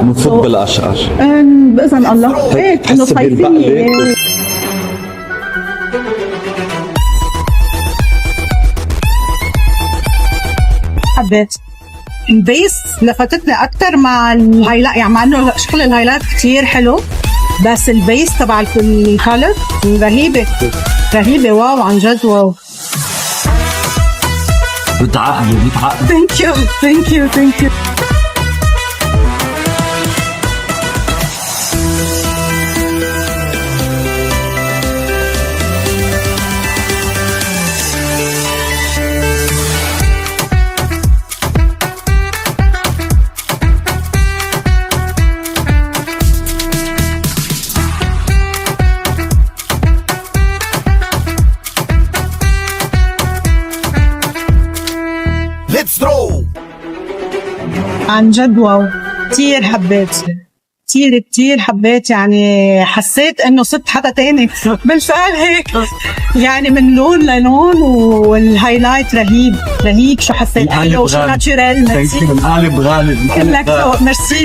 بنفوت بالاشقر باذن الله هيك انه تحسي صيفيه. بالبقلة. حبيت البيس لفتتني اكثر مع الهايلايت، يعني مع انه شغل الهايلايت كثير حلو، بس البيس تبع الكولر رهيبه رهيبه. واو عن جد واو. بتعقدي ثانك يو ثانك يو ثانك يو. عن جد واو كتير حبيت، كتير كتير حبيت. يعني حسيت انه صرت حدا تاني بالفعل هيك، يعني من لون للون. والهايلايت رهيب رهيب. شو حسيت حلو وشو ناتشورال. ميرسي غالب كلك ذوق. ميرسي.